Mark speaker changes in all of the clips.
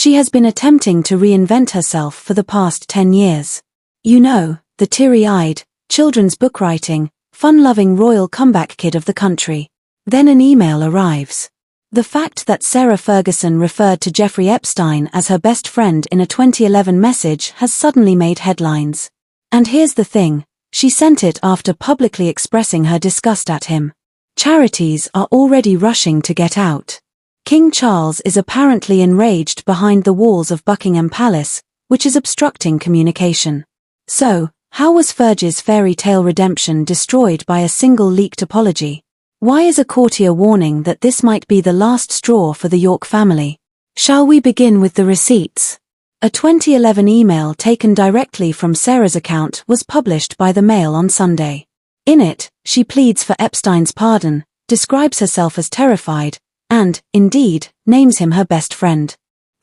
Speaker 1: She has been attempting to reinvent herself for the past 10 years. You know, the teary-eyed, children's book writing, fun-loving royal comeback kid of the country. Then an email arrives. The fact that Sarah Ferguson referred to Jeffrey Epstein as her best friend in a 2011 message has suddenly made headlines. And here's the thing, she sent it after publicly expressing her disgust at him. Charities are already rushing to get out. King Charles is apparently enraged behind the walls of Buckingham Palace, which is obstructing communication. So, how was Fergie's fairy tale redemption destroyed by a single leaked apology? Why is a courtier warning that this might be the last straw for the York family? Shall we begin with the receipts? A 2011 email taken directly from Sarah's account was published by the Mail on Sunday. In it, she pleads for Epstein's pardon, describes herself as terrified, and, indeed, names him her best friend.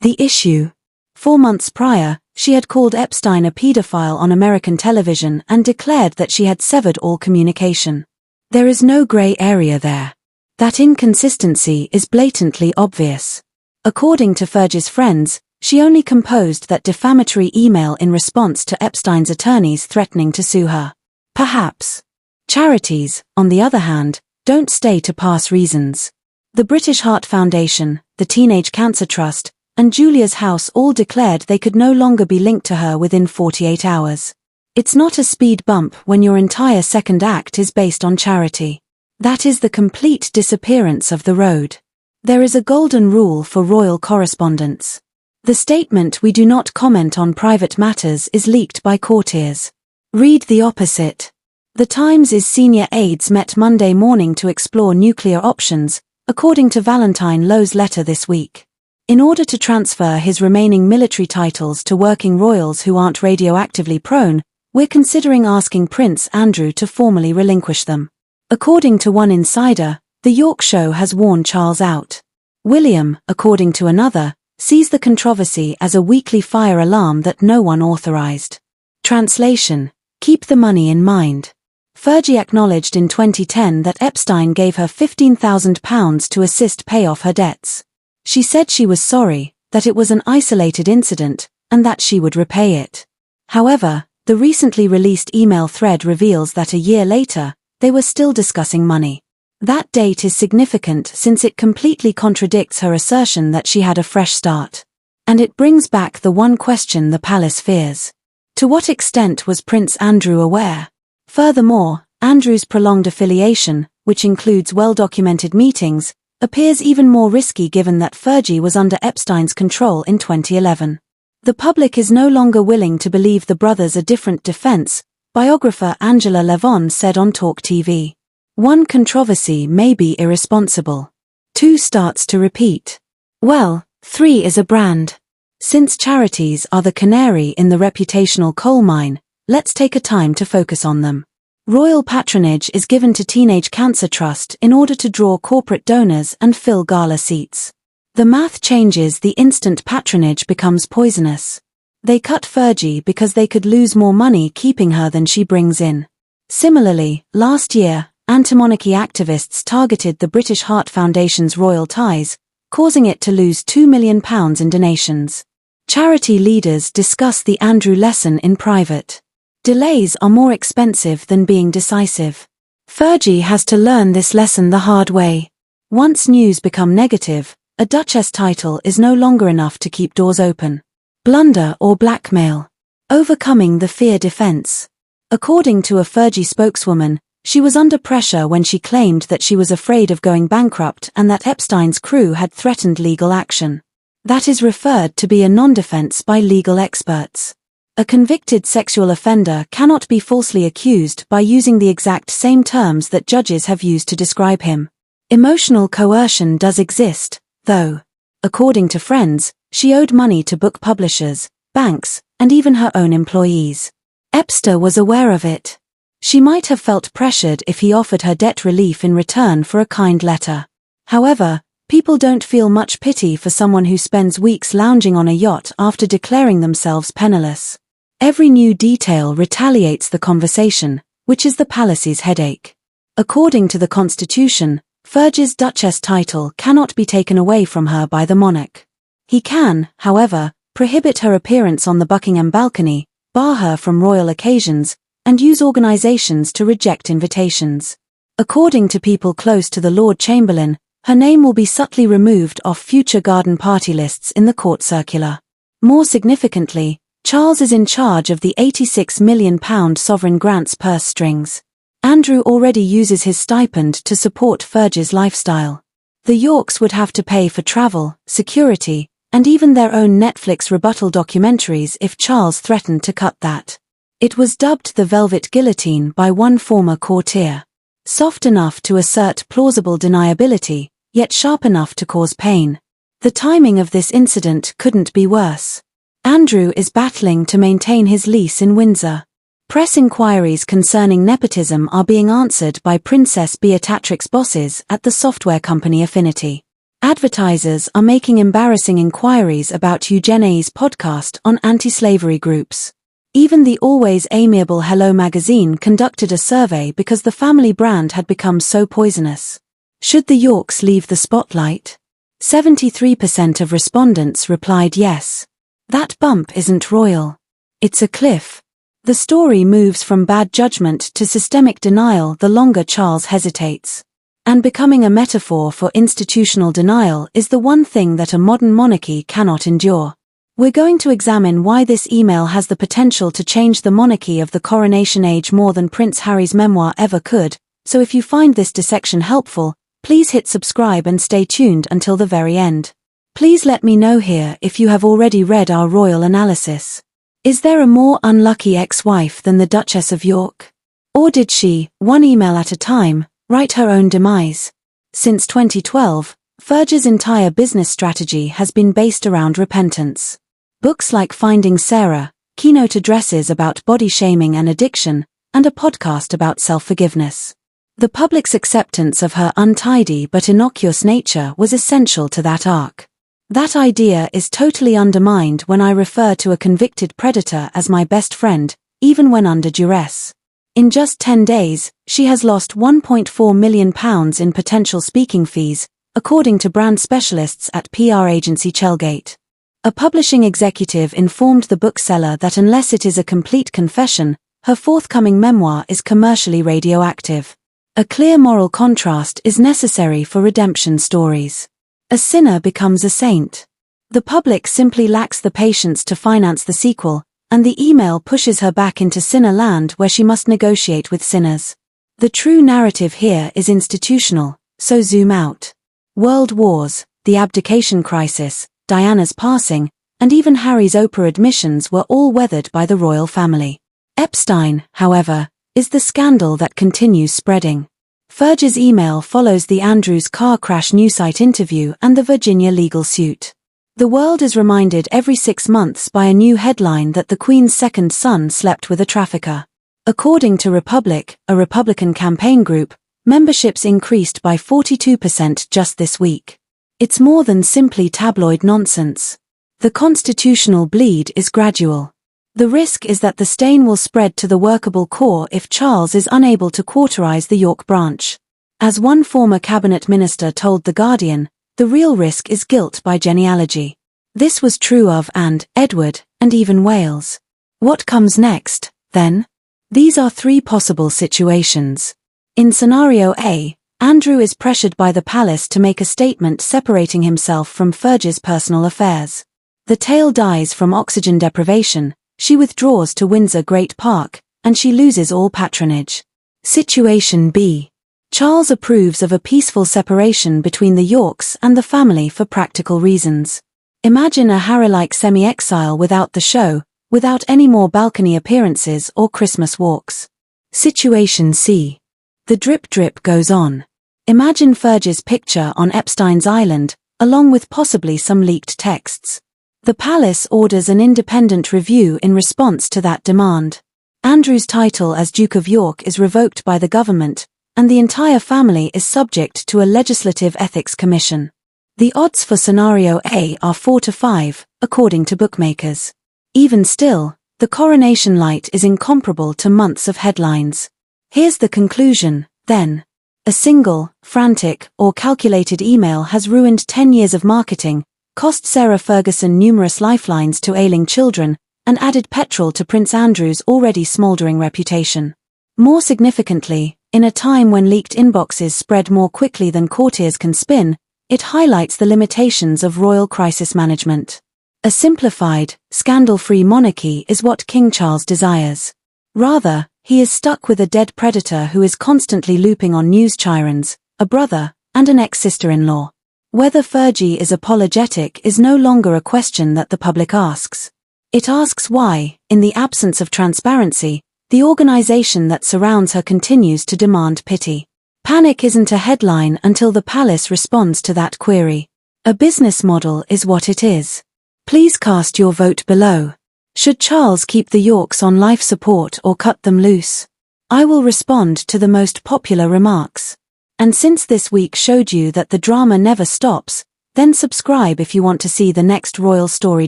Speaker 1: The issue. 4 months prior, she had called Epstein a pedophile on American television and declared that she had severed all communication. There is no grey area there. That inconsistency is blatantly obvious. According to Fergie's friends, she only composed that defamatory email in response to Epstein's attorneys threatening to sue her. Perhaps. Charities, on the other hand, don't stay to pass reasons. The British Heart Foundation, the Teenage Cancer Trust, and Julia's House all declared they could no longer be linked to her within 48 hours. It's not a speed bump when your entire second act is based on charity. That is the complete disappearance of the road. There is a golden rule for royal correspondence. The statement "we do not comment on private matters" is leaked by courtiers. Read the opposite. The Times' senior aides met Monday morning to explore nuclear options, according to Valentine Lowe's letter this week. In order to transfer his remaining military titles to working royals who aren't radioactively prone, we're considering asking Prince Andrew to formally relinquish them. According to one insider, the York show has worn Charles out. William, according to another, sees the controversy as a weekly fire alarm that no one authorized. Translation: keep the money in mind. Fergie acknowledged in 2010 that Epstein gave her £15,000 to assist pay off her debts. She said she was sorry, that it was an isolated incident, and that she would repay it. However, the recently released email thread reveals that a year later, they were still discussing money. That date is significant since it completely contradicts her assertion that she had a fresh start. And it brings back the one question the palace fears. To what extent was Prince Andrew aware? Furthermore, Andrew's prolonged affiliation, which includes well-documented meetings, appears even more risky given that Fergie was under Epstein's control in 2011. The public is no longer willing to believe the brothers a different defense, biographer Angela Levon said on Talk TV. 1 controversy may be irresponsible. 2 starts to repeat. Well, 3 is a brand. Since charities are the canary in the reputational coal mine, let's take a time to focus on them. Royal patronage is given to Teenage Cancer Trust in order to draw corporate donors and fill gala seats. The math changes the instant patronage becomes poisonous. They cut Fergie because they could lose more money keeping her than she brings in. Similarly, last year, anti-monarchy activists targeted the British Heart Foundation's royal ties, causing it to lose £2 million in donations. Charity leaders discuss the Andrew lesson in private. Delays are more expensive than being decisive. Fergie has to learn this lesson the hard way. Once news become negative, a Duchess title is no longer enough to keep doors open. Blunder or blackmail. Overcoming the fear defense. According to a Fergie spokeswoman, she was under pressure when she claimed that she was afraid of going bankrupt and that Epstein's crew had threatened legal action. That is referred to be a non-defense by legal experts. A convicted sexual offender cannot be falsely accused by using the exact same terms that judges have used to describe him. Emotional coercion does exist, though. According to friends, she owed money to book publishers, banks, and even her own employees. Epster was aware of it. She might have felt pressured if he offered her debt relief in return for a kind letter. However, people don't feel much pity for someone who spends weeks lounging on a yacht after declaring themselves penniless. Every new detail retaliates the conversation, which is the palace's headache. According to the Constitution, Fergie's Duchess title cannot be taken away from her by the monarch. He can, however, prohibit her appearance on the Buckingham balcony, bar her from royal occasions, and use organizations to reject invitations. According to people close to the Lord Chamberlain, her name will be subtly removed off future garden party lists in the court circular. More significantly, Charles is in charge of the £86 million sovereign grants purse strings. Andrew already uses his stipend to support Fergie's lifestyle. The Yorks would have to pay for travel, security, and even their own Netflix rebuttal documentaries if Charles threatened to cut that. It was dubbed the Velvet Guillotine by one former courtier. Soft enough to assert plausible deniability, yet sharp enough to cause pain. The timing of this incident couldn't be worse. Andrew is battling to maintain his lease in Windsor. Press inquiries concerning nepotism are being answered by Princess Beatrix's bosses at the software company Affinity. Advertisers are making embarrassing inquiries about Eugenie's podcast on anti-slavery groups. Even the always amiable Hello magazine conducted a survey because the family brand had become so poisonous. Should the Yorks leave the spotlight? 73% of respondents replied yes. That bump isn't royal. It's a cliff. The story moves from bad judgment to systemic denial the longer Charles hesitates. And becoming a metaphor for institutional denial is the one thing that a modern monarchy cannot endure. We're going to examine why this email has the potential to change the monarchy of the coronation age more than Prince Harry's memoir ever could, so if you find this dissection helpful, please hit subscribe and stay tuned until the very end. Please let me know here if you have already read our royal analysis. Is there a more unlucky ex-wife than the Duchess of York? Or did she, one email at a time, write her own demise? Since 2012, Fergie's entire business strategy has been based around repentance. Books like Finding Sarah, keynote addresses about body shaming and addiction, and a podcast about self-forgiveness. The public's acceptance of her untidy but innocuous nature was essential to that arc. That idea is totally undermined when I refer to a convicted predator as my best friend, even when under duress. In just 10 days, she has lost £1.4 million in potential speaking fees, according to brand specialists at PR agency Chelgate. A publishing executive informed the bookseller that unless it is a complete confession, her forthcoming memoir is commercially radioactive. A clear moral contrast is necessary for redemption stories. A sinner becomes a saint. The public simply lacks the patience to finance the sequel, and the email pushes her back into sinner land where she must negotiate with sinners. The true narrative here is institutional, so zoom out. World wars, the abdication crisis, Diana's passing, and even Harry's Oprah admissions were all weathered by the royal family. Epstein, however, is the scandal that continues spreading. Fergie's email follows the Andrews car crash newsite interview and the Virginia legal suit. The world is reminded every 6 months by a new headline that the Queen's second son slept with a trafficker. According to Republic, a Republican campaign group, memberships increased by 42% just this week. It's more than simply tabloid nonsense. The constitutional bleed is gradual. The risk is that the stain will spread to the workable core if Charles is unable to cauterize the York branch. As one former cabinet minister told The Guardian, the real risk is guilt by genealogy. This was true of Anne, Edward, and even Wales. What comes next, then? These are 3 possible situations. In scenario A, Andrew is pressured by the palace to make a statement separating himself from Fergie's personal affairs. The tale dies from oxygen deprivation, she withdraws to Windsor Great Park, and she loses all patronage. Situation B. Charles approves of a peaceful separation between the Yorks and the family for practical reasons. Imagine a Harry-like semi-exile without the show, without any more balcony appearances or Christmas walks. Situation C. The drip goes on. Imagine Fergie's picture on Epstein's Island, along with possibly some leaked texts. The palace orders an independent review in response to that demand. Andrew's title as Duke of York is revoked by the government, and the entire family is subject to a legislative ethics commission. The odds for scenario A are 4 to 5, according to bookmakers. Even still, the coronation light is incomparable to months of headlines. Here's the conclusion, then. A single, frantic, or calculated email has ruined 10 years of marketing, cost Sarah Ferguson numerous lifelines to ailing children, and added petrol to Prince Andrew's already smouldering reputation. More significantly, in a time when leaked inboxes spread more quickly than courtiers can spin, it highlights the limitations of royal crisis management. A simplified, scandal-free monarchy is what King Charles desires. Rather, he is stuck with a dead predator who is constantly looping on news chirons, a brother, and an ex-sister-in-law. Whether Fergie is apologetic is no longer a question that the public asks. It asks why, in the absence of transparency, the organization that surrounds her continues to demand pity. Panic isn't a headline until the palace responds to that query. A business model is what it is. Please cast your vote below. Should Charles keep the Yorks on life support or cut them loose? I will respond to the most popular remarks. And since this week showed you that the drama never stops, then subscribe if you want to see the next royal story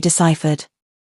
Speaker 1: deciphered.